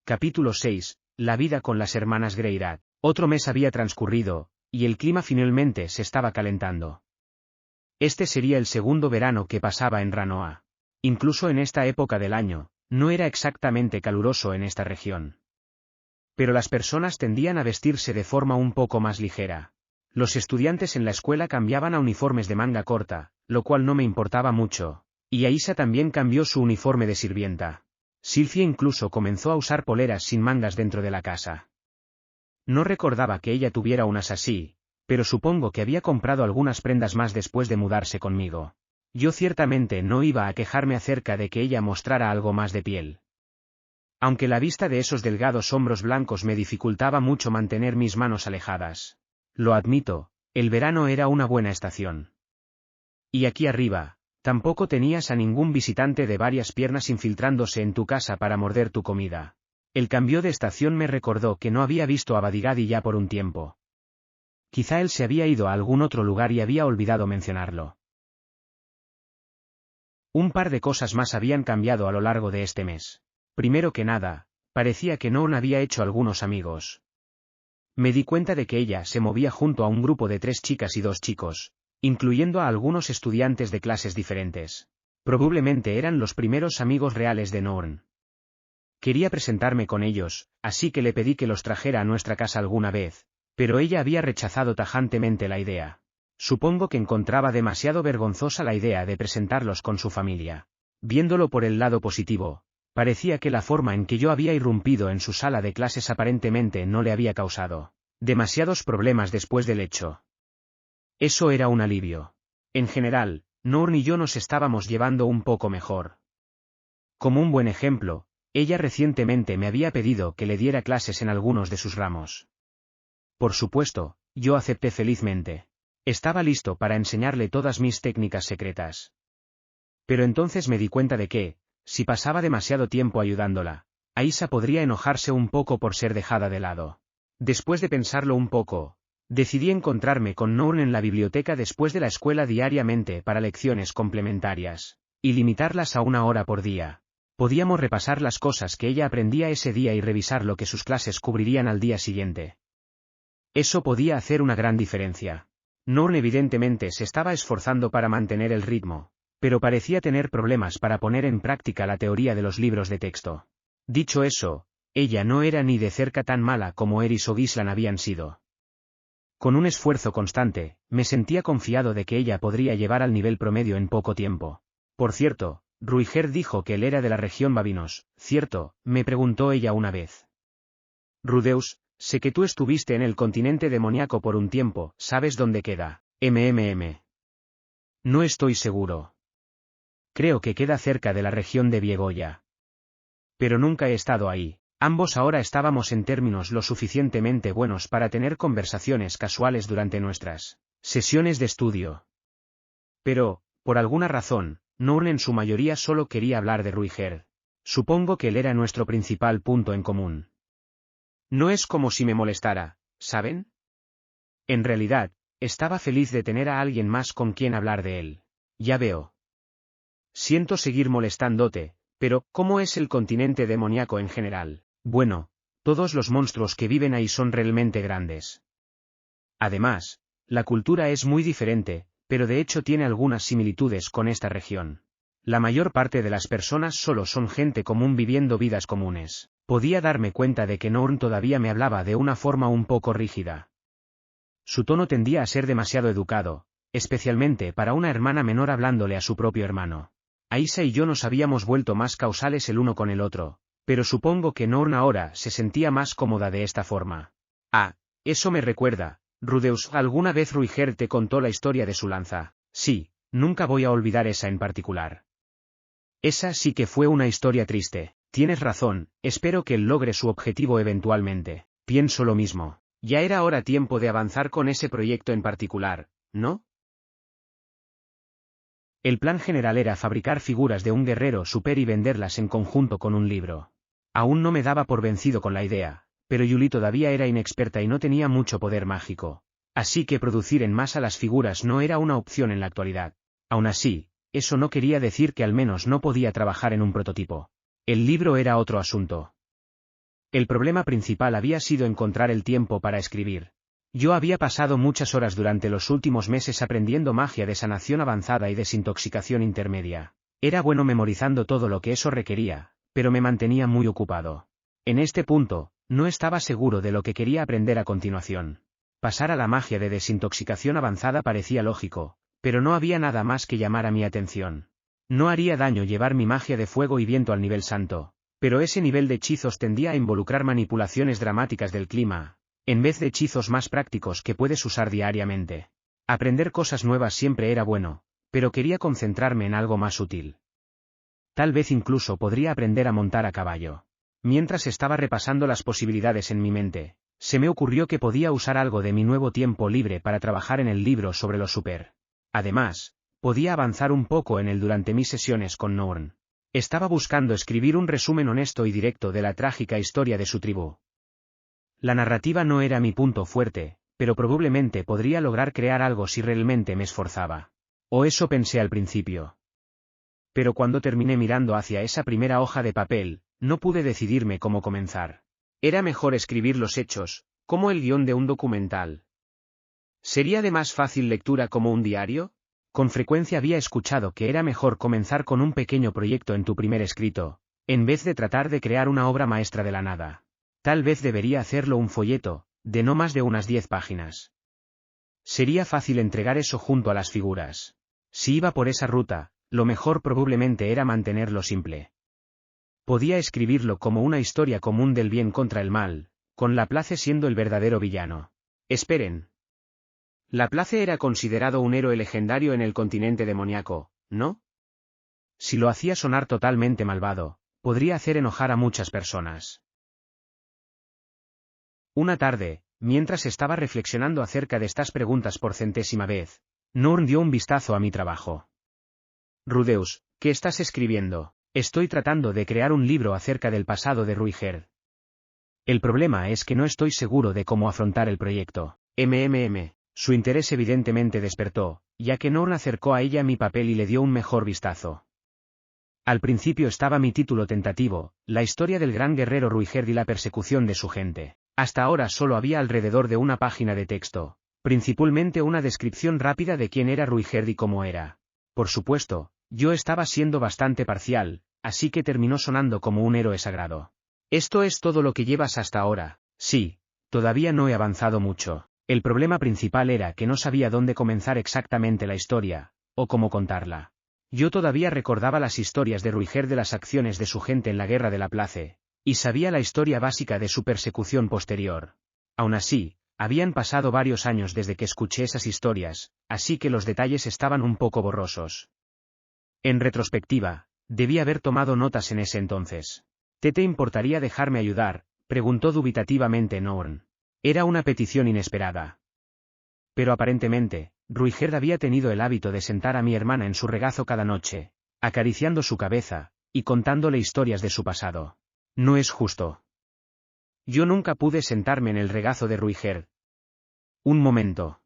Capítulo 6. La vida con las hermanas Greyrat. Otro mes había transcurrido, y el clima finalmente se estaba calentando. Este sería el segundo verano que pasaba en Ranoa. Incluso en esta época del año, no era exactamente caluroso en esta región. Pero las personas tendían a vestirse de forma un poco más ligera. Los estudiantes en la escuela cambiaban a uniformes de manga corta, lo cual no me importaba mucho, y Aisha también cambió su uniforme de sirvienta. Sylvia incluso comenzó a usar poleras sin mangas dentro de la casa. No recordaba que ella tuviera unas así, pero supongo que había comprado algunas prendas más después de mudarse conmigo. Yo ciertamente no iba a quejarme acerca de que ella mostrara algo más de piel. Aunque la vista de esos delgados hombros blancos me dificultaba mucho mantener mis manos alejadas. Lo admito, el verano era una buena estación. Y aquí arriba, tampoco tenías a ningún visitante de varias piernas infiltrándose en tu casa para morder tu comida. El cambio de estación me recordó que no había visto a Badigadi ya por un tiempo. Quizá él se había ido a algún otro lugar y había olvidado mencionarlo. Un par de cosas más habían cambiado a lo largo de este mes. Primero que nada, parecía que Nourne había hecho algunos amigos. Me di cuenta de que ella se movía junto a un grupo de 3 chicas y 2 chicos, incluyendo a algunos estudiantes de clases diferentes. Probablemente eran los primeros amigos reales de Nourne. Quería presentarme con ellos, así que le pedí que los trajera a nuestra casa alguna vez, pero ella había rechazado tajantemente la idea. Supongo que encontraba demasiado vergonzosa la idea de presentarlos con su familia. Viéndolo por el lado positivo, parecía que la forma en que yo había irrumpido en su sala de clases aparentemente no le había causado demasiados problemas después del hecho. Eso era un alivio. En general, Nourne y yo nos estábamos llevando un poco mejor. Como un buen ejemplo, ella recientemente me había pedido que le diera clases en algunos de sus ramos. Por supuesto, yo acepté felizmente. Estaba listo para enseñarle todas mis técnicas secretas. Pero entonces me di cuenta de que, si pasaba demasiado tiempo ayudándola, Aisha podría enojarse un poco por ser dejada de lado. Después de pensarlo un poco, decidí encontrarme con Nourne en la biblioteca después de la escuela diariamente para lecciones complementarias, y limitarlas a 1 hora por día. Podíamos repasar las cosas que ella aprendía ese día y revisar lo que sus clases cubrirían al día siguiente. Eso podía hacer una gran diferencia. Nourne evidentemente se estaba esforzando para mantener el ritmo, pero parecía tener problemas para poner en práctica la teoría de los libros de texto. Dicho eso, ella no era ni de cerca tan mala como Eris o Gislan habían sido. Con un esfuerzo constante, me sentía confiado de que ella podría llevar al nivel promedio en poco tiempo. Por cierto, Ruiger dijo que él era de la región Babinos, ¿cierto?, me preguntó ella una vez. Rudeus, sé que tú estuviste en el continente demoníaco por un tiempo, ¿sabes dónde queda? No estoy seguro. Creo que queda cerca de la región de Viegoya. Pero nunca he estado ahí. Ambos ahora estábamos en términos lo suficientemente buenos para tener conversaciones casuales durante nuestras sesiones de estudio. Pero, por alguna razón, Nourne en su mayoría solo quería hablar de Ruiger. Supongo que él era nuestro principal punto en común. No es como si me molestara, ¿saben? En realidad, estaba feliz de tener a alguien más con quien hablar de él. Ya veo. Siento seguir molestándote, pero, ¿cómo es el continente demoníaco en general? Bueno, todos los monstruos que viven ahí son realmente grandes. Además, la cultura es muy diferente, pero de hecho tiene algunas similitudes con esta región. La mayor parte de las personas solo son gente común viviendo vidas comunes. Podía darme cuenta de que Nourne todavía me hablaba de una forma un poco rígida. Su tono tendía a ser demasiado educado, especialmente para una hermana menor hablándole a su propio hermano. Aisha y yo nos habíamos vuelto más causales el uno con el otro, pero supongo que Nourne ahora se sentía más cómoda de esta forma. Ah, eso me recuerda, Rudeus, ¿alguna vez Ruiger te contó la historia de su lanza? Sí, nunca voy a olvidar esa en particular. Esa sí que fue una historia triste. Tienes razón, espero que él logre su objetivo eventualmente. Pienso lo mismo. Ya era ahora tiempo de avanzar con ese proyecto en particular, ¿no? El plan general era fabricar figuras de un guerrero super y venderlas en conjunto con un libro. Aún no me daba por vencido con la idea, pero Yuli todavía era inexperta y no tenía mucho poder mágico. Así que producir en masa las figuras no era una opción en la actualidad. Aún así, eso no quería decir que al menos no podía trabajar en un prototipo. El libro era otro asunto. El problema principal había sido encontrar el tiempo para escribir. Yo había pasado muchas horas durante los últimos meses aprendiendo magia de sanación avanzada y desintoxicación intermedia. Era bueno memorizando todo lo que eso requería, pero me mantenía muy ocupado. En este punto, no estaba seguro de lo que quería aprender a continuación. Pasar a la magia de desintoxicación avanzada parecía lógico, pero no había nada más que llamara mi atención. No haría daño llevar mi magia de fuego y viento al nivel santo, pero ese nivel de hechizos tendía a involucrar manipulaciones dramáticas del clima, en vez de hechizos más prácticos que puedes usar diariamente. Aprender cosas nuevas siempre era bueno, pero quería concentrarme en algo más útil. Tal vez incluso podría aprender a montar a caballo. Mientras estaba repasando las posibilidades en mi mente, se me ocurrió que podía usar algo de mi nuevo tiempo libre para trabajar en el libro sobre los super. Además, podía avanzar un poco en él durante mis sesiones con Norn. Estaba buscando escribir un resumen honesto y directo de la trágica historia de su tribu. La narrativa no era mi punto fuerte, pero probablemente podría lograr crear algo si realmente me esforzaba. O eso pensé al principio. Pero cuando terminé mirando hacia esa primera hoja de papel, no pude decidirme cómo comenzar. Era mejor escribir los hechos, como el guión de un documental. ¿Sería de más fácil lectura como un diario? Con frecuencia había escuchado que era mejor comenzar con un pequeño proyecto en tu primer escrito, en vez de tratar de crear una obra maestra de la nada. Tal vez debería hacerlo un folleto, de no más de unas 10 páginas. Sería fácil entregar eso junto a las figuras. Si iba por esa ruta, lo mejor probablemente era mantenerlo simple. Podía escribirlo como una historia común del bien contra el mal, con Laplace siendo el verdadero villano. Esperen. Laplace era considerado un héroe legendario en el continente demoníaco, ¿no? Si lo hacía sonar totalmente malvado, podría hacer enojar a muchas personas. Una tarde, mientras estaba reflexionando acerca de estas preguntas por centésima vez, Norn dio un vistazo a mi trabajo. Rudeus, ¿qué estás escribiendo? Estoy tratando de crear un libro acerca del pasado de Ruigerd. El problema es que no estoy seguro de cómo afrontar el proyecto. Su interés evidentemente despertó, ya que Norn acercó a ella mi papel y le dio un mejor vistazo. Al principio estaba mi título tentativo, la historia del gran guerrero Ruigerd y la persecución de su gente. Hasta ahora solo había alrededor de una página de texto, principalmente una descripción rápida de quién era Ruigerd y cómo era. Por supuesto, yo estaba siendo bastante parcial, así que terminó sonando como un héroe sagrado. ¿Esto es todo lo que llevas hasta ahora? Sí, todavía no he avanzado mucho. El problema principal era que no sabía dónde comenzar exactamente la historia, o cómo contarla. Yo todavía recordaba las historias de Ruigerd de las acciones de su gente en la guerra de Laplace, y sabía la historia básica de su persecución posterior. Aún así, habían pasado varios años desde que escuché esas historias, así que los detalles estaban un poco borrosos. En retrospectiva, debí haber tomado notas en ese entonces. ¿Te importaría dejarme ayudar?, preguntó dubitativamente Norn. Era una petición inesperada. Pero aparentemente, Ruigerd había tenido el hábito de sentar a mi hermana en su regazo cada noche, acariciando su cabeza, y contándole historias de su pasado. No es justo. Yo nunca pude sentarme en el regazo de Ruigerd. Un momento.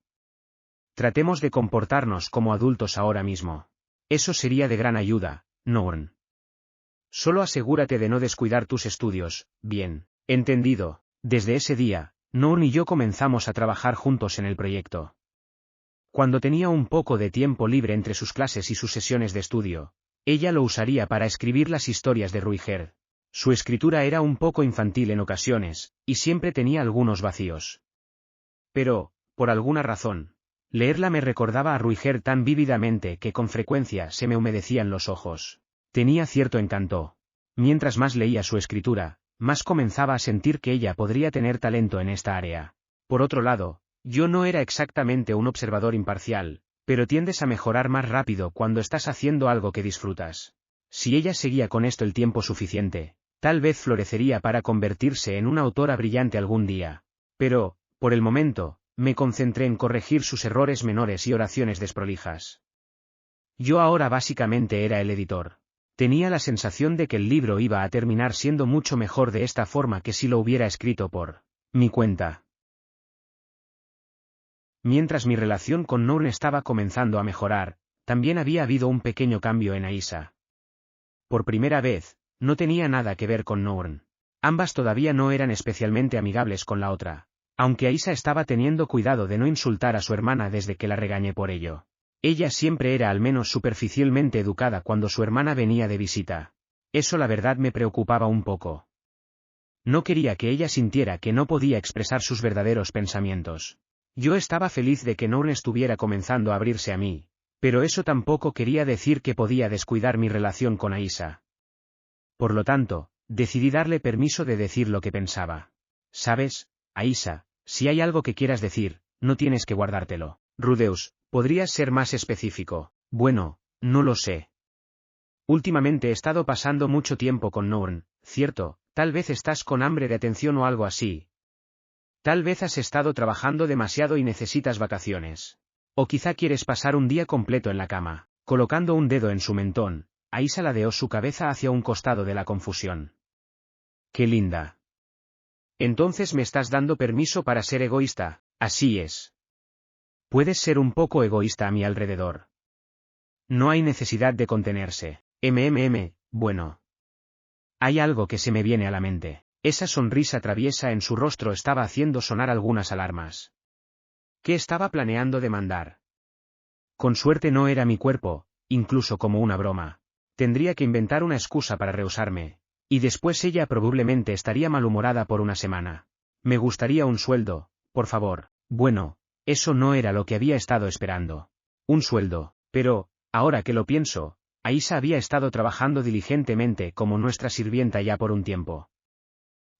Tratemos de comportarnos como adultos ahora mismo. Eso sería de gran ayuda, Norn. Solo asegúrate de no descuidar tus estudios, bien, entendido. Desde ese día, Norn y yo comenzamos a trabajar juntos en el proyecto. Cuando tenía un poco de tiempo libre entre sus clases y sus sesiones de estudio, ella lo usaría para escribir las historias de Ruigerd. Su escritura era un poco infantil en ocasiones, y siempre tenía algunos vacíos. Pero, por alguna razón, leerla me recordaba a Ruigerd tan vívidamente que con frecuencia se me humedecían los ojos. Tenía cierto encanto. Mientras más leía su escritura, más comenzaba a sentir que ella podría tener talento en esta área. Por otro lado, yo no era exactamente un observador imparcial, pero tiendes a mejorar más rápido cuando estás haciendo algo que disfrutas. Si ella seguía con esto el tiempo suficiente, tal vez florecería para convertirse en una autora brillante algún día. Pero, por el momento, me concentré en corregir sus errores menores y oraciones desprolijas. Yo ahora básicamente era el editor. Tenía la sensación de que el libro iba a terminar siendo mucho mejor de esta forma que si lo hubiera escrito por mi cuenta. Mientras mi relación con Norn estaba comenzando a mejorar, también había habido un pequeño cambio en Aisa. Por primera vez, no tenía nada que ver con Norn. Ambas todavía no eran especialmente amigables con la otra, aunque Aisha estaba teniendo cuidado de no insultar a su hermana desde que la regañé por ello. Ella siempre era al menos superficialmente educada cuando su hermana venía de visita. Eso la verdad me preocupaba un poco. No quería que ella sintiera que no podía expresar sus verdaderos pensamientos. Yo estaba feliz de que Noor estuviera comenzando a abrirse a mí, pero eso tampoco quería decir que podía descuidar mi relación con Aisha. Por lo tanto, decidí darle permiso de decir lo que pensaba. ¿Sabes, Aisha? Si hay algo que quieras decir, no tienes que guardártelo. Rudeus, ¿podrías ser más específico? Bueno, no lo sé. Últimamente he estado pasando mucho tiempo con Noor, ¿cierto? Tal vez estás con hambre de atención o algo así. Tal vez has estado trabajando demasiado y necesitas vacaciones. O quizá quieres pasar un día completo en la cama. Colocando un dedo en su mentón, Aisha ladeó su cabeza hacia un costado de la confusión. ¡Qué linda! Entonces me estás dando permiso para ser egoísta. Así es. Puedes ser un poco egoísta a mi alrededor. No hay necesidad de contenerse. Bueno. Hay algo que se me viene a la mente. Esa sonrisa traviesa en su rostro estaba haciendo sonar algunas alarmas. ¿Qué estaba planeando demandar? Con suerte no era mi cuerpo, incluso como una broma. Tendría que inventar una excusa para rehusarme, y después ella probablemente estaría malhumorada por una semana. Me gustaría un sueldo, por favor. Bueno, eso no era lo que había estado esperando. Un sueldo, pero, ahora que lo pienso, Aisha había estado trabajando diligentemente como nuestra sirvienta ya por un tiempo.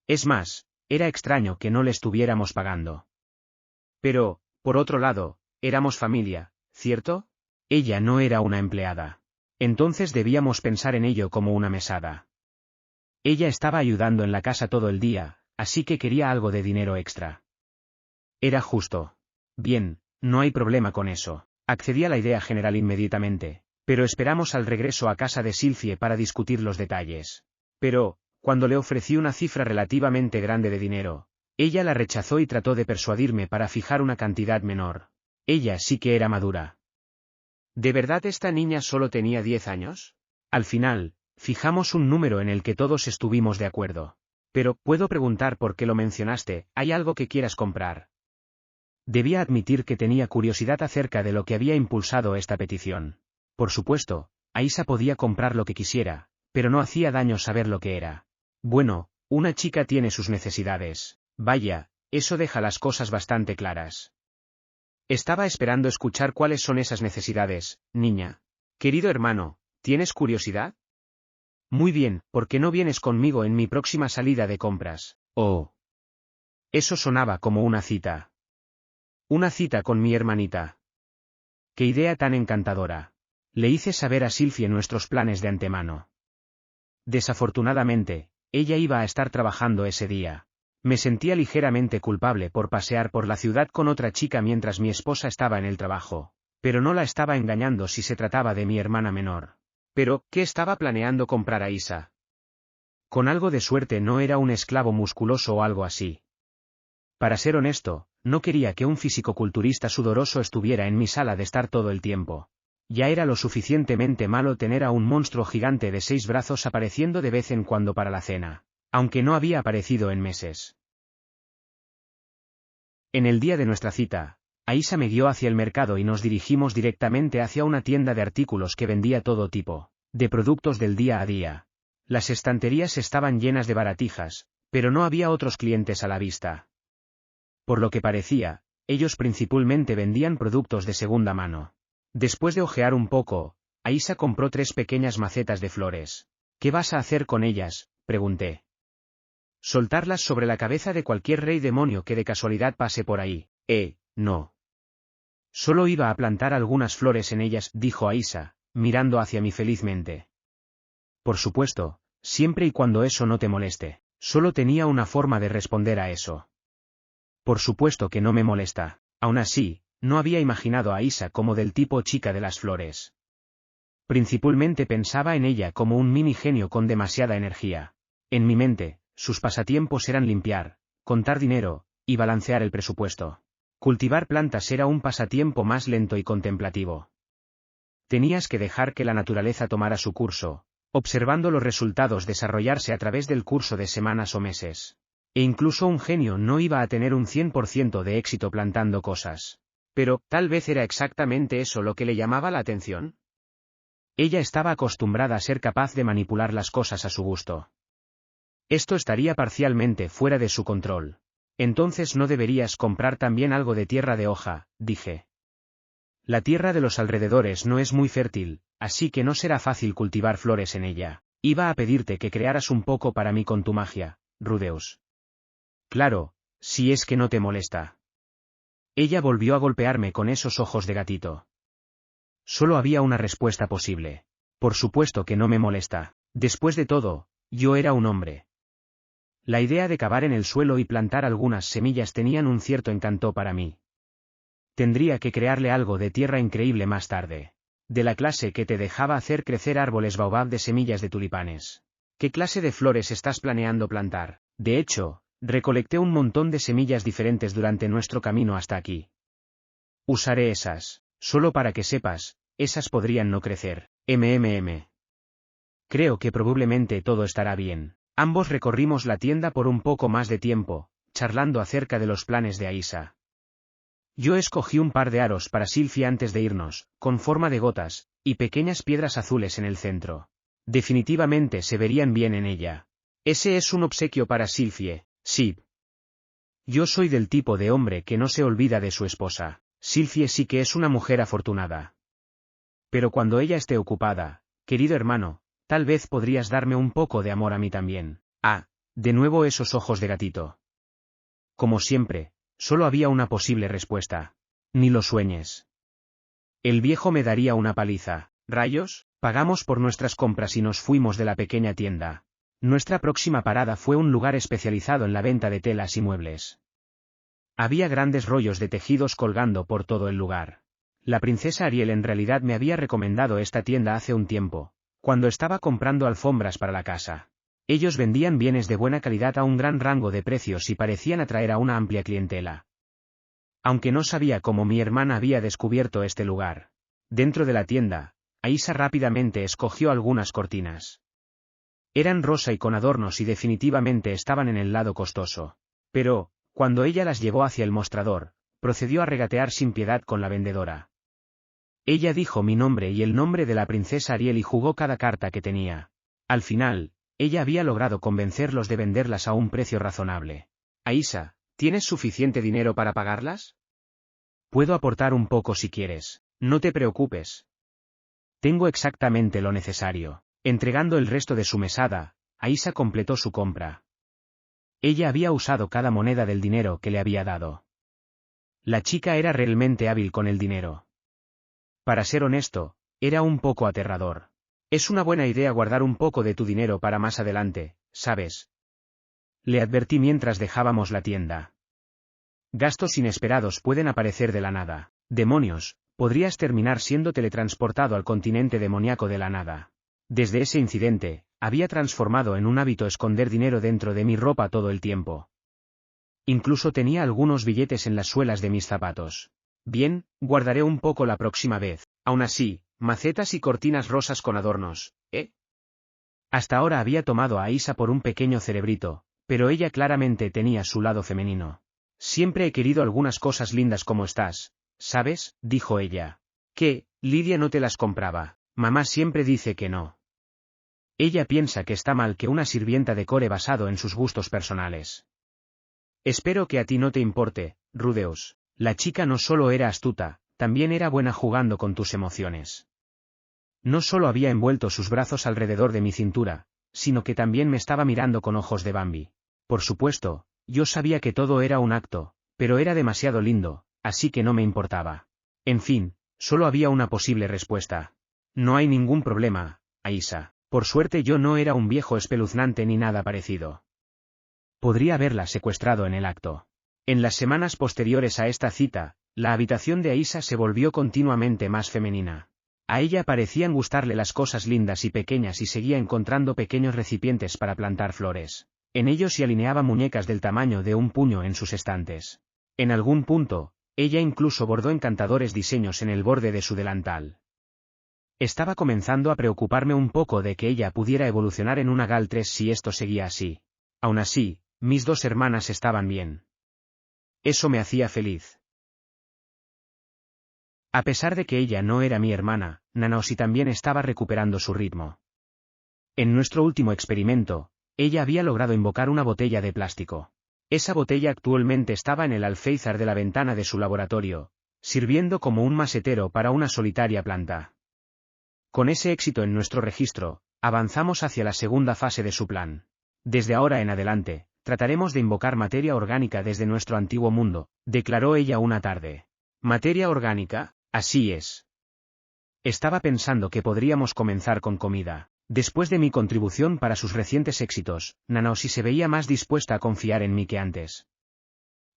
Es más, era extraño que no le estuviéramos pagando. Pero, por otro lado, éramos familia, ¿cierto? Ella no era una empleada. Entonces debíamos pensar en ello como una mesada. Ella estaba ayudando en la casa todo el día, así que quería algo de dinero extra. Era justo. Bien, no hay problema con eso. Accedí a la idea general inmediatamente, pero esperamos al regreso a casa de Sylvie para discutir los detalles. Pero, cuando le ofrecí una cifra relativamente grande de dinero, ella la rechazó y trató de persuadirme para fijar una cantidad menor. Ella sí que era madura. ¿De verdad esta niña solo tenía 10 años? Al final, fijamos un número en el que todos estuvimos de acuerdo. Pero, ¿puedo preguntar por qué lo mencionaste? ¿Hay algo que quieras comprar? Debía admitir que tenía curiosidad acerca de lo que había impulsado esta petición. Por supuesto, Aisha podía comprar lo que quisiera, pero no hacía daño saber lo que era. Bueno, una chica tiene sus necesidades. Vaya, eso deja las cosas bastante claras. Estaba esperando escuchar cuáles son esas necesidades, niña. Querido hermano, ¿tienes curiosidad? Muy bien, ¿por qué no vienes conmigo en mi próxima salida de compras? Oh. Eso sonaba como una cita. Una cita con mi hermanita. ¡Qué idea tan encantadora! Le hice saber a Sylvie nuestros planes de antemano. Desafortunadamente, ella iba a estar trabajando ese día. Me sentía ligeramente culpable por pasear por la ciudad con otra chica mientras mi esposa estaba en el trabajo, pero no la estaba engañando si se trataba de mi hermana menor. Pero, ¿qué estaba planeando comprar Aisha? Con algo de suerte no era un esclavo musculoso o algo así. Para ser honesto, no quería que un fisicoculturista sudoroso estuviera en mi sala de estar todo el tiempo. Ya era lo suficientemente malo tener a un monstruo gigante de 6 brazos apareciendo de vez en cuando para la cena, aunque no había aparecido en meses. En el día de nuestra cita, Aisha me guió hacia el mercado y nos dirigimos directamente hacia una tienda de artículos que vendía todo tipo de productos del día a día. Las estanterías estaban llenas de baratijas, pero no había otros clientes a la vista. Por lo que parecía, ellos principalmente vendían productos de segunda mano. Después de ojear un poco, Aisha compró 3 pequeñas macetas de flores. ¿Qué vas a hacer con ellas?, pregunté. Soltarlas sobre la cabeza de cualquier rey demonio que de casualidad pase por ahí. No. Solo iba a plantar algunas flores en ellas, dijo Aisha, mirando hacia mí felizmente. Por supuesto, siempre y cuando eso no te moleste. Solo tenía una forma de responder a eso. Por supuesto que no me molesta. Aún así, no había imaginado a Aisha como del tipo chica de las flores. Principalmente pensaba en ella como un mini genio con demasiada energía. En mi mente, sus pasatiempos eran limpiar, contar dinero, y balancear el presupuesto. Cultivar plantas era un pasatiempo más lento y contemplativo. Tenías que dejar que la naturaleza tomara su curso, observando los resultados desarrollarse a través del curso de semanas o meses. E incluso un genio no iba a tener un 100% de éxito plantando cosas. Pero, tal vez era exactamente eso lo que le llamaba la atención. Ella estaba acostumbrada a ser capaz de manipular las cosas a su gusto. Esto estaría parcialmente fuera de su control. Entonces no deberías comprar también algo de tierra de hoja, dije. La tierra de los alrededores no es muy fértil, así que no será fácil cultivar flores en ella. Iba a pedirte que crearas un poco para mí con tu magia, Rudeus. Claro, si es que no te molesta. Ella volvió a golpearme con esos ojos de gatito. Solo había una respuesta posible. Por supuesto que no me molesta. Después de todo, yo era un hombre. La idea de cavar en el suelo y plantar algunas semillas tenían un cierto encanto para mí. Tendría que crearle algo de tierra increíble más tarde. De la clase que te dejaba hacer crecer árboles baobab de semillas de tulipanes. ¿Qué clase de flores estás planeando plantar? De hecho, recolecté un montón de semillas diferentes durante nuestro camino hasta aquí. Usaré esas, solo para que sepas, esas podrían no crecer. Creo que probablemente todo estará bien. Ambos recorrimos la tienda por un poco más de tiempo, charlando acerca de los planes de Aisa. Yo escogí un par de aros para Sylvie antes de irnos, con forma de gotas, y pequeñas piedras azules en el centro. Definitivamente se verían bien en ella. Ese es un obsequio para Sylvie, sí. Yo soy del tipo de hombre que no se olvida de su esposa. Sylvie sí que es una mujer afortunada. Pero cuando ella esté ocupada, querido hermano, tal vez podrías darme un poco de amor a mí también. Ah, de nuevo esos ojos de gatito. Como siempre, solo había una posible respuesta. Ni lo sueñes. El viejo me daría una paliza. ¿Rayos? Pagamos por nuestras compras y nos fuimos de la pequeña tienda. Nuestra próxima parada fue un lugar especializado en la venta de telas y muebles. Había grandes rollos de tejidos colgando por todo el lugar. La princesa Ariel en realidad me había recomendado esta tienda hace un tiempo, cuando estaba comprando alfombras para la casa. Ellos vendían bienes de buena calidad a un gran rango de precios y parecían atraer a una amplia clientela. Aunque no sabía cómo mi hermana había descubierto este lugar. Dentro de la tienda, Aisa rápidamente escogió algunas cortinas. Eran rosa y con adornos y definitivamente estaban en el lado costoso. Pero, cuando ella las llevó hacia el mostrador, procedió a regatear sin piedad con la vendedora. Ella dijo mi nombre y el nombre de la princesa Ariel y jugó cada carta que tenía. Al final, ella había logrado convencerlos de venderlas a un precio razonable. Aisa, ¿tienes suficiente dinero para pagarlas? Puedo aportar un poco si quieres, no te preocupes. Tengo exactamente lo necesario. Entregando el resto de su mesada, Aisa completó su compra. Ella había usado cada moneda del dinero que le había dado. La chica era realmente hábil con el dinero. Para ser honesto, era un poco aterrador. Es una buena idea guardar un poco de tu dinero para más adelante, ¿sabes? Le advertí mientras dejábamos la tienda. Gastos inesperados pueden aparecer de la nada. Demonios, podrías terminar siendo teletransportado al continente demoníaco de la nada. Desde ese incidente, había transformado en un hábito esconder dinero dentro de mi ropa todo el tiempo. Incluso tenía algunos billetes en las suelas de mis zapatos. Bien, guardaré un poco la próxima vez. Aún así, macetas y cortinas rosas con adornos, ¿eh? Hasta ahora había tomado a Aisa por un pequeño cerebrito, pero ella claramente tenía su lado femenino. Siempre he querido algunas cosas lindas como estás, ¿sabes? Dijo ella. ¿Qué? Lidia no te las compraba. Mamá siempre dice que no. Ella piensa que está mal que una sirvienta decore basado en sus gustos personales. Espero que a ti no te importe, Rudeus. La chica no solo era astuta, también era buena jugando con tus emociones. No solo había envuelto sus brazos alrededor de mi cintura, sino que también me estaba mirando con ojos de Bambi. Por supuesto, yo sabía que todo era un acto, pero era demasiado lindo, así que no me importaba. En fin, solo había una posible respuesta. No hay ningún problema, Aisa. Por suerte yo no era un viejo espeluznante ni nada parecido. Podría haberla secuestrado en el acto. En las semanas posteriores a esta cita, la habitación de Aisa se volvió continuamente más femenina. A ella parecían gustarle las cosas lindas y pequeñas y seguía encontrando pequeños recipientes para plantar flores. En ellos se alineaba muñecas del tamaño de un puño en sus estantes. En algún punto, ella incluso bordó encantadores diseños en el borde de su delantal. Estaba comenzando a preocuparme un poco de que ella pudiera evolucionar en una Gal 3 si esto seguía así. Aún así, mis dos hermanas estaban bien. Eso me hacía feliz. A pesar de que ella no era mi hermana, Nanaoshi también estaba recuperando su ritmo. En nuestro último experimento, ella había logrado invocar una botella de plástico. Esa botella actualmente estaba en el alféizar de la ventana de su laboratorio, sirviendo como un macetero para una solitaria planta. Con ese éxito en nuestro registro, avanzamos hacia la segunda fase de su plan. Desde ahora en adelante, trataremos de invocar materia orgánica desde nuestro antiguo mundo, declaró ella una tarde. ¿Materia orgánica? Así es. Estaba pensando que podríamos comenzar con comida. Después de mi contribución para sus recientes éxitos, Nanaoshi se veía más dispuesta a confiar en mí que antes.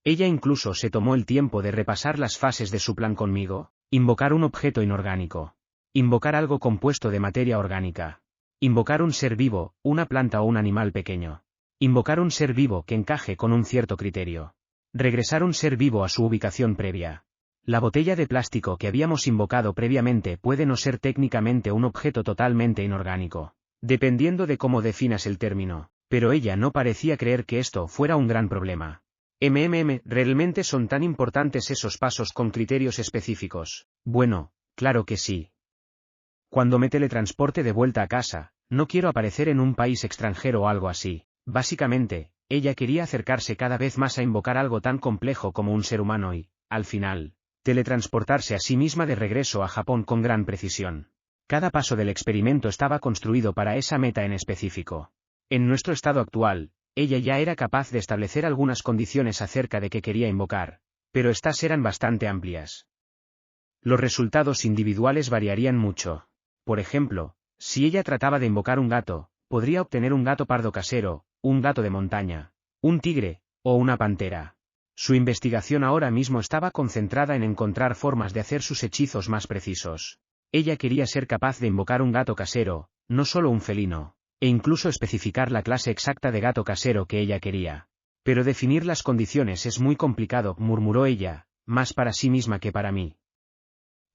Ella incluso se tomó el tiempo de repasar las fases de su plan conmigo: invocar un objeto inorgánico, invocar algo compuesto de materia orgánica, invocar un ser vivo, una planta o un animal pequeño, invocar un ser vivo que encaje con un cierto criterio, regresar un ser vivo a su ubicación previa. La botella de plástico que habíamos invocado previamente puede no ser técnicamente un objeto totalmente inorgánico, dependiendo de cómo definas el término, pero ella no parecía creer que esto fuera un gran problema. ¿Realmente son tan importantes esos pasos con criterios específicos? Bueno, claro que sí. Cuando me teletransporte de vuelta a casa, no quiero aparecer en un país extranjero o algo así. Básicamente, ella quería acercarse cada vez más a invocar algo tan complejo como un ser humano y, al final, teletransportarse a sí misma de regreso a Japón con gran precisión. Cada paso del experimento estaba construido para esa meta en específico. En nuestro estado actual, ella ya era capaz de establecer algunas condiciones acerca de qué quería invocar, pero estas eran bastante amplias. Los resultados individuales variarían mucho. Por ejemplo, si ella trataba de invocar un gato, podría obtener un gato pardo casero, un gato de montaña, un tigre, o una pantera. Su investigación ahora mismo estaba concentrada en encontrar formas de hacer sus hechizos más precisos. Ella quería ser capaz de invocar un gato casero, no solo un felino, e incluso especificar la clase exacta de gato casero que ella quería. Pero definir las condiciones es muy complicado, murmuró ella, más para sí misma que para mí.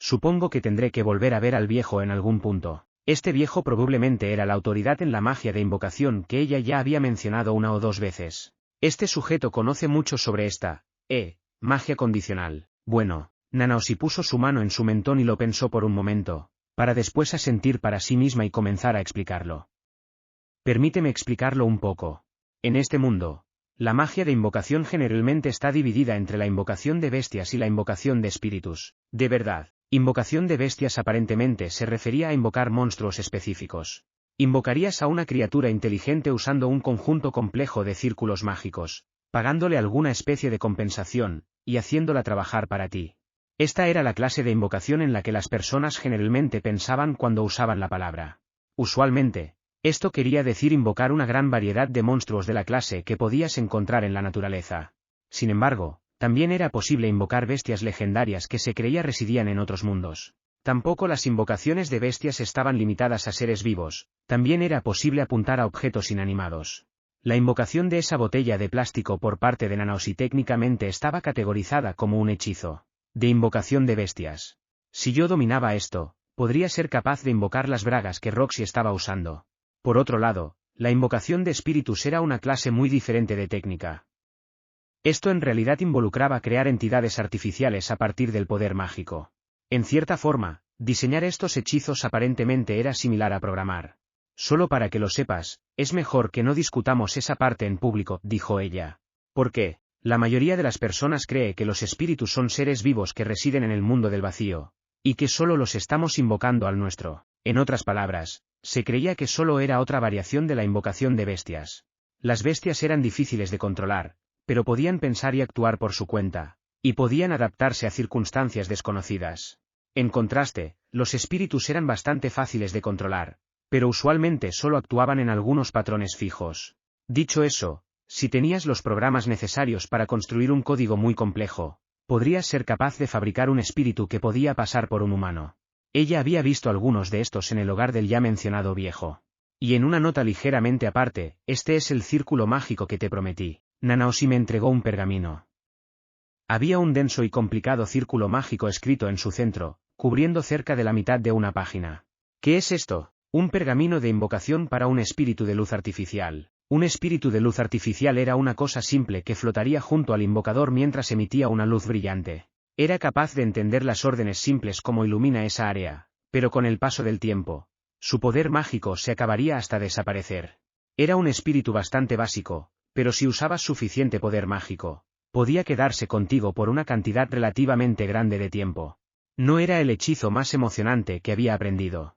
Supongo que tendré que volver a ver al viejo en algún punto. Este viejo probablemente era la autoridad en la magia de invocación que ella ya había mencionado una o dos veces. Este sujeto conoce mucho sobre esta, magia condicional. Bueno, Nanaoshi puso su mano en su mentón y lo pensó por un momento, para después asentir para sí misma y comenzar a explicarlo. Permíteme explicarlo un poco. En este mundo, la magia de invocación generalmente está dividida entre la invocación de bestias y la invocación de espíritus. De verdad, invocación de bestias aparentemente se refería a invocar monstruos específicos. Invocarías a una criatura inteligente usando un conjunto complejo de círculos mágicos, pagándole alguna especie de compensación, y haciéndola trabajar para ti. Esta era la clase de invocación en la que las personas generalmente pensaban cuando usaban la palabra. Usualmente, esto quería decir invocar una gran variedad de monstruos de la clase que podías encontrar en la naturaleza. Sin embargo, también era posible invocar bestias legendarias que se creía residían en otros mundos. Tampoco las invocaciones de bestias estaban limitadas a seres vivos, también era posible apuntar a objetos inanimados. La invocación de esa botella de plástico por parte de Nanaoshi técnicamente estaba categorizada como un hechizo de invocación de bestias. Si yo dominaba esto, podría ser capaz de invocar las bragas que Roxy estaba usando. Por otro lado, la invocación de espíritus era una clase muy diferente de técnica. Esto en realidad involucraba crear entidades artificiales a partir del poder mágico. En cierta forma, diseñar estos hechizos aparentemente era similar a programar. Solo para que lo sepas, es mejor que no discutamos esa parte en público, dijo ella. ¿Por qué? La mayoría de las personas cree que los espíritus son seres vivos que residen en el mundo del vacío, y que solo los estamos invocando al nuestro. En otras palabras, se creía que solo era otra variación de la invocación de bestias. Las bestias eran difíciles de controlar, pero podían pensar y actuar por su cuenta, y podían adaptarse a circunstancias desconocidas. En contraste, los espíritus eran bastante fáciles de controlar, pero usualmente solo actuaban en algunos patrones fijos. Dicho eso, si tenías los programas necesarios para construir un código muy complejo, podrías ser capaz de fabricar un espíritu que podía pasar por un humano. Ella había visto algunos de estos en el hogar del ya mencionado viejo. Y en una nota ligeramente aparte, este es el círculo mágico que te prometí. Nanaoshi me entregó un pergamino. Había un denso y complicado círculo mágico escrito en su centro, cubriendo cerca de la mitad de una página. ¿Qué es esto? Un pergamino de invocación para un espíritu de luz artificial. Un espíritu de luz artificial era una cosa simple que flotaría junto al invocador mientras emitía una luz brillante. Era capaz de entender las órdenes simples como ilumina esa área, pero con el paso del tiempo, su poder mágico se acabaría hasta desaparecer. Era un espíritu bastante básico, pero si usabas suficiente poder mágico, podía quedarse contigo por una cantidad relativamente grande de tiempo. No era el hechizo más emocionante que había aprendido.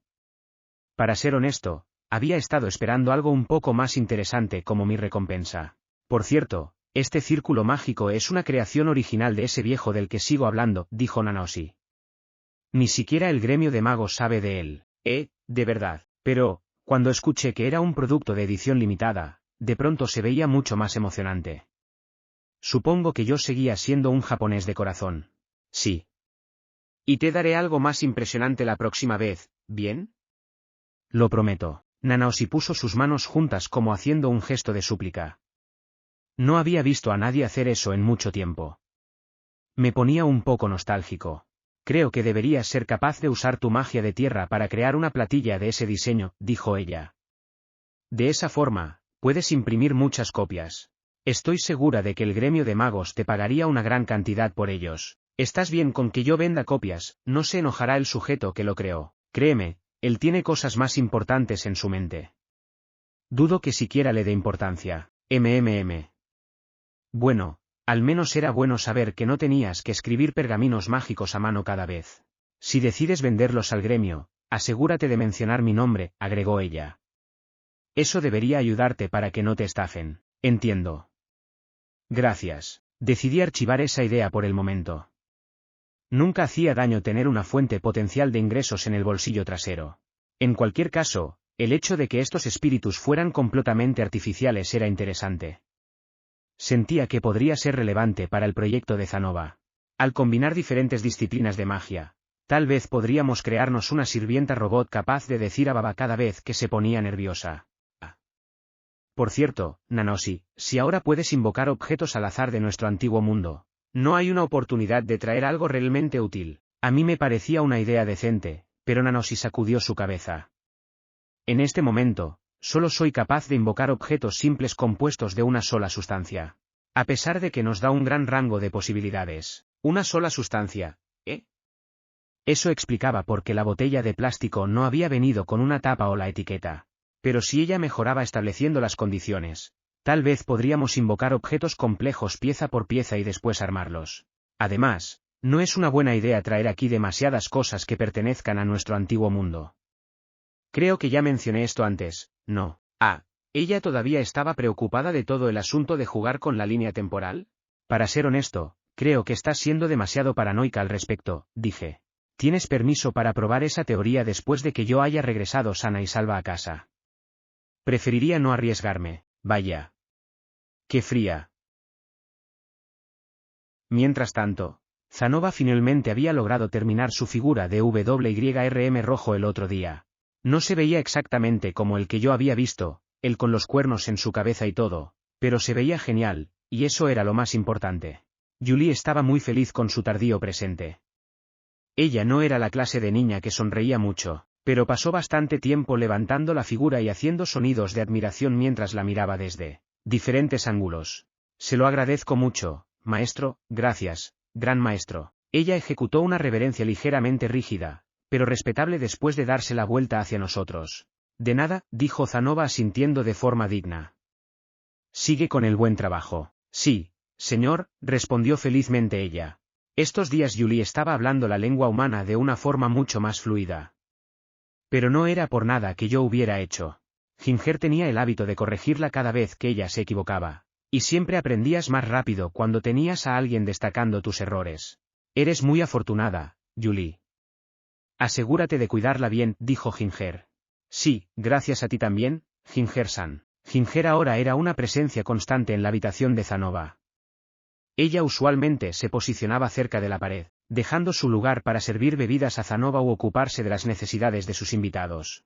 Para ser honesto, había estado esperando algo un poco más interesante como mi recompensa. Por cierto, este círculo mágico es una creación original de ese viejo del que sigo hablando, dijo Nanaoshi. Ni siquiera el gremio de magos sabe de él. De verdad. Pero, cuando escuché que era un producto de edición limitada, de pronto se veía mucho más emocionante. Supongo que yo seguía siendo un japonés de corazón. Sí. Y te daré algo más impresionante la próxima vez, ¿bien? Lo prometo. Nanaoshi puso sus manos juntas como haciendo un gesto de súplica. No había visto a nadie hacer eso en mucho tiempo. Me ponía un poco nostálgico. Creo que deberías ser capaz de usar tu magia de tierra para crear una platilla de ese diseño, dijo ella. De esa forma, puedes imprimir muchas copias. Estoy segura de que el gremio de magos te pagaría una gran cantidad por ellos. ¿Estás bien con que yo venda copias? No se enojará el sujeto que lo creó. Créeme, él tiene cosas más importantes en su mente. Dudo que siquiera le dé importancia. Bueno, al menos era bueno saber que no tenías que escribir pergaminos mágicos a mano cada vez. Si decides venderlos al gremio, asegúrate de mencionar mi nombre, agregó ella. Eso debería ayudarte para que no te estafen. Entiendo. Gracias. Decidí archivar esa idea por el momento. Nunca hacía daño tener una fuente potencial de ingresos en el bolsillo trasero. En cualquier caso, el hecho de que estos espíritus fueran completamente artificiales era interesante. Sentía que podría ser relevante para el proyecto de Zanova. Al combinar diferentes disciplinas de magia, tal vez podríamos crearnos una sirvienta robot capaz de decir a Baba cada vez que se ponía nerviosa. Por cierto, Nanaoshi, si ahora puedes invocar objetos al azar de nuestro antiguo mundo, ¿no hay una oportunidad de traer algo realmente útil? A mí me parecía una idea decente, pero Nanaoshi sacudió su cabeza. En este momento, solo soy capaz de invocar objetos simples compuestos de una sola sustancia. A pesar de que nos da un gran rango de posibilidades. ¿Una sola sustancia? Eso explicaba por qué la botella de plástico no había venido con una tapa o la etiqueta. Pero si ella mejoraba estableciendo las condiciones, tal vez podríamos invocar objetos complejos pieza por pieza y después armarlos. Además, no es una buena idea traer aquí demasiadas cosas que pertenezcan a nuestro antiguo mundo. Creo que ya mencioné esto antes, ¿no? Ella todavía estaba preocupada de todo el asunto de jugar con la línea temporal. Para ser honesto, creo que estás siendo demasiado paranoica al respecto, dije. Tienes permiso para probar esa teoría después de que yo haya regresado sana y salva a casa. Preferiría no arriesgarme, vaya. ¡Qué fría! Mientras tanto, Zanova finalmente había logrado terminar su figura de WYRM rojo el otro día. No se veía exactamente como el que yo había visto, él con los cuernos en su cabeza y todo, pero se veía genial, y eso era lo más importante. Julie estaba muy feliz con su tardío presente. Ella no era la clase de niña que sonreía mucho, pero pasó bastante tiempo levantando la figura y haciendo sonidos de admiración mientras la miraba desde diferentes ángulos. Se lo agradezco mucho, maestro, gracias, gran maestro. Ella ejecutó una reverencia ligeramente rígida, pero respetable después de darse la vuelta hacia nosotros. De nada, dijo Zanova asintiendo de forma digna. Sigue con el buen trabajo. Sí, señor, respondió felizmente ella. Estos días Julie estaba hablando la lengua humana de una forma mucho más fluida. Pero no era por nada que yo hubiera hecho. Ginger tenía el hábito de corregirla cada vez que ella se equivocaba, y siempre aprendías más rápido cuando tenías a alguien destacando tus errores. Eres muy afortunada, Julie. Asegúrate de cuidarla bien, dijo Ginger. Sí, gracias a ti también, Ginger-san. Ginger ahora era una presencia constante en la habitación de Zanova. Ella usualmente se posicionaba cerca de la pared, dejando su lugar para servir bebidas a Zanova u ocuparse de las necesidades de sus invitados.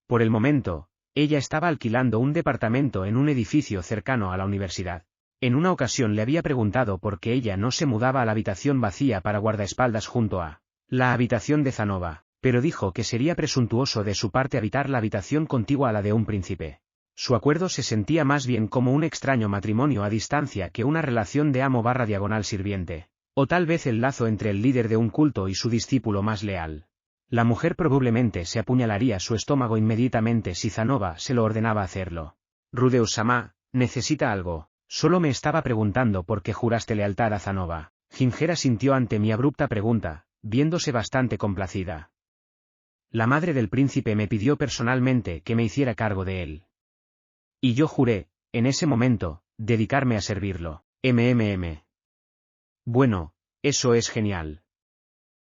Por el momento, ella estaba alquilando un departamento en un edificio cercano a la universidad. En una ocasión le había preguntado por qué ella no se mudaba a la habitación vacía para guardaespaldas junto a la habitación de Zanova, pero dijo que sería presuntuoso de su parte habitar la habitación contigua a la de un príncipe. Su acuerdo se sentía más bien como un extraño matrimonio a distancia que una relación de amo/sirviente, o tal vez el lazo entre el líder de un culto y su discípulo más leal. La mujer probablemente se apuñalaría su estómago inmediatamente si Zanova se lo ordenaba hacerlo. Rudeus-sama, necesita algo. Solo me estaba preguntando por qué juraste lealtad a Zanova. Ginger asintió ante mi abrupta pregunta, viéndose bastante complacida. La madre del príncipe me pidió personalmente que me hiciera cargo de él. Y yo juré, en ese momento, dedicarme a servirlo. Bueno, eso es genial.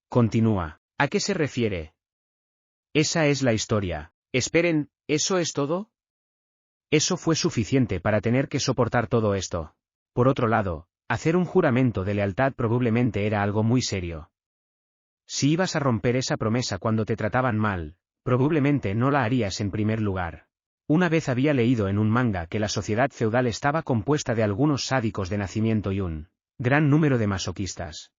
Continúa. ¿A qué se refiere? Esa es la historia. Esperen, ¿eso es todo? Eso fue suficiente para tener que soportar todo esto. Por otro lado, hacer un juramento de lealtad probablemente era algo muy serio. Si ibas a romper esa promesa cuando te trataban mal, probablemente no la harías en primer lugar. Una vez había leído en un manga que la sociedad feudal estaba compuesta de algunos sádicos de nacimiento y un gran número de masoquistas.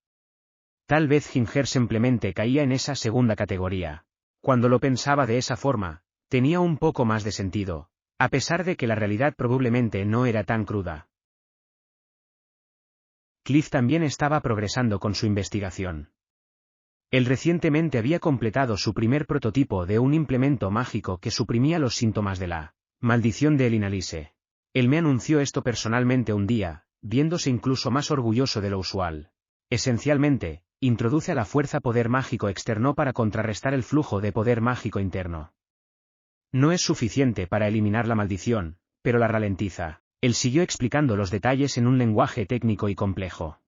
Tal vez Ginger simplemente caía en esa segunda categoría. Cuando lo pensaba de esa forma, tenía un poco más de sentido, a pesar de que la realidad probablemente no era tan cruda. Cliff también estaba progresando con su investigación. Él recientemente había completado su primer prototipo de un implemento mágico que suprimía los síntomas de la maldición de Elinalise. Él me anunció esto personalmente un día, viéndose incluso más orgulloso de lo usual. Esencialmente, introduce a la fuerza poder mágico externo para contrarrestar el flujo de poder mágico interno. No es suficiente para eliminar la maldición, pero la ralentiza. Él siguió explicando los detalles en un lenguaje técnico y complejo.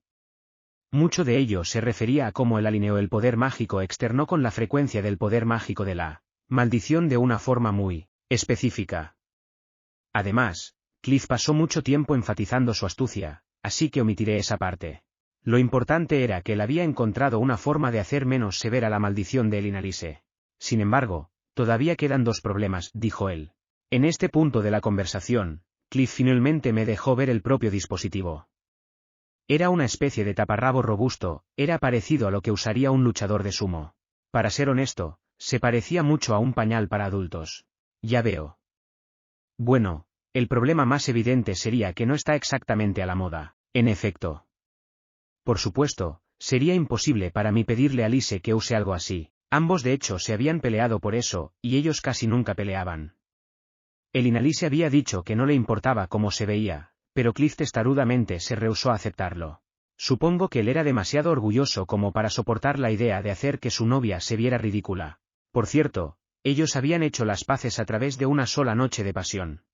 Mucho de ello se refería a cómo él alineó el poder mágico externo con la frecuencia del poder mágico de la maldición de una forma muy específica. Además, Cliff pasó mucho tiempo enfatizando su astucia, así que omitiré esa parte. Lo importante era que él había encontrado una forma de hacer menos severa la maldición de Elinalise. Sin embargo, todavía quedan dos problemas, dijo él. En este punto de la conversación, Cliff finalmente me dejó ver el propio dispositivo. Era una especie de taparrabo robusto, era parecido a lo que usaría un luchador de sumo. Para ser honesto, se parecía mucho a un pañal para adultos. Ya veo. Bueno, el problema más evidente sería que no está exactamente a la moda, en efecto. Por supuesto, sería imposible para mí pedirle a Lise que use algo así. Ambos de hecho se habían peleado por eso, y ellos casi nunca peleaban. Elinalise había dicho que no le importaba cómo se veía, pero Cliff testarudamente se rehusó a aceptarlo. Supongo que él era demasiado orgulloso como para soportar la idea de hacer que su novia se viera ridícula. Por cierto, ellos habían hecho las paces a través de una sola noche de pasión.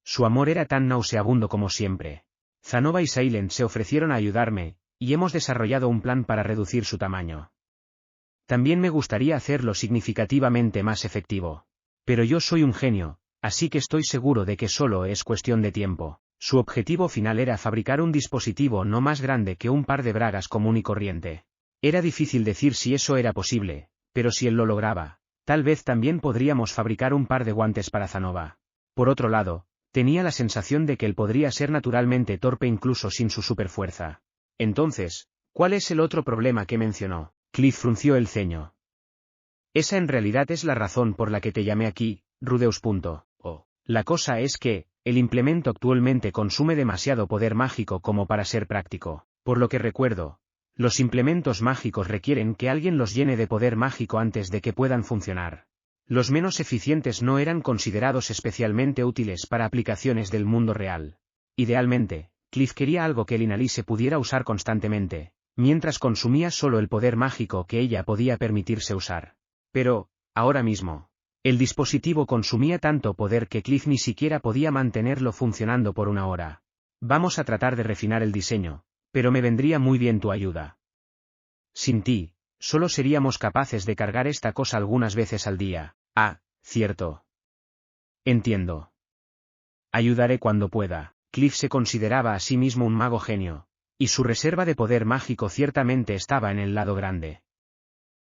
Su amor era tan nauseabundo como siempre. Zanova y Silent se ofrecieron a ayudarme, y hemos desarrollado un plan para reducir su tamaño. También me gustaría hacerlo significativamente más efectivo. Pero yo soy un genio, así que estoy seguro de que solo es cuestión de tiempo. Su objetivo final era fabricar un dispositivo no más grande que un par de bragas común y corriente. Era difícil decir si eso era posible, pero si él lo lograba, tal vez también podríamos fabricar un par de guantes para Zanova. Por otro lado, tenía la sensación de que él podría ser naturalmente torpe incluso sin su superfuerza. Entonces, ¿cuál es el otro problema que mencionó? Cliff frunció el ceño. Esa en realidad es la razón por la que te llamé aquí, Rudeus. La cosa es que, el implemento actualmente consume demasiado poder mágico como para ser práctico. Por lo que recuerdo, los implementos mágicos requieren que alguien los llene de poder mágico antes de que puedan funcionar. Los menos eficientes no eran considerados especialmente útiles para aplicaciones del mundo real. Idealmente, Cliff quería algo que Elinalise pudiera usar constantemente, mientras consumía solo el poder mágico que ella podía permitirse usar. Pero, ahora mismo, el dispositivo consumía tanto poder que Cliff ni siquiera podía mantenerlo funcionando por una hora. Vamos a tratar de refinar el diseño, pero me vendría muy bien tu ayuda. Sin ti, solo seríamos capaces de cargar esta cosa algunas veces al día. Ah, cierto. Entiendo. Ayudaré cuando pueda. Cliff se consideraba a sí mismo un mago genio, y su reserva de poder mágico ciertamente estaba en el lado grande.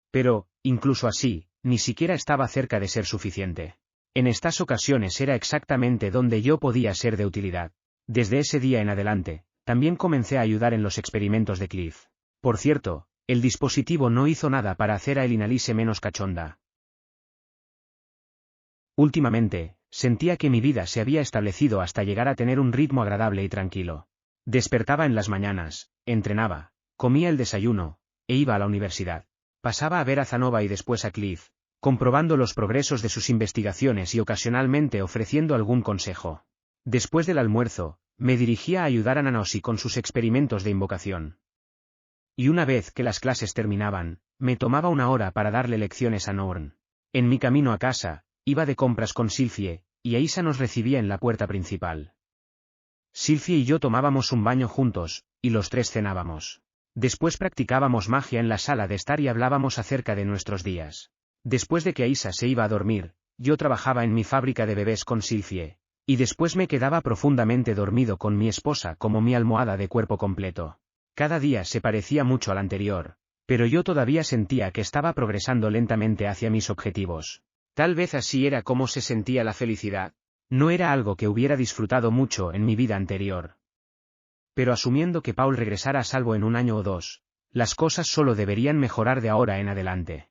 Pero, incluso así, ni siquiera estaba cerca de ser suficiente. En estas ocasiones era exactamente donde yo podía ser de utilidad. Desde ese día en adelante, también comencé a ayudar en los experimentos de Cliff. Por cierto, El dispositivo no hizo nada para hacer a Elinalise menos cachonda. Últimamente, sentía que mi vida se había establecido hasta llegar a tener un ritmo agradable y tranquilo. Despertaba en las mañanas, entrenaba, comía el desayuno, e iba a la universidad. Pasaba a ver a Zanova y después a Cliff, comprobando los progresos de sus investigaciones y ocasionalmente ofreciendo algún consejo. Después del almuerzo, me dirigía a ayudar a Nanosi con sus experimentos de invocación. Y una vez que las clases terminaban, me tomaba una hora para darle lecciones a Norn. En mi camino a casa, iba de compras con Sylphie, y Aisa nos recibía en la puerta principal. Sylphie y yo tomábamos un baño juntos, y los tres cenábamos. Después practicábamos magia en la sala de estar y hablábamos acerca de nuestros días. Después de que Aisa se iba a dormir, yo trabajaba en mi fábrica de bebés con Sylphie, y después me quedaba profundamente dormido con mi esposa como mi almohada de cuerpo completo. Cada día se parecía mucho al anterior, pero yo todavía sentía que estaba progresando lentamente hacia mis objetivos. Tal vez así era como se sentía la felicidad. No era algo que hubiera disfrutado mucho en mi vida anterior. Pero asumiendo que Paul regresara a salvo en un año o dos, las cosas solo deberían mejorar de ahora en adelante.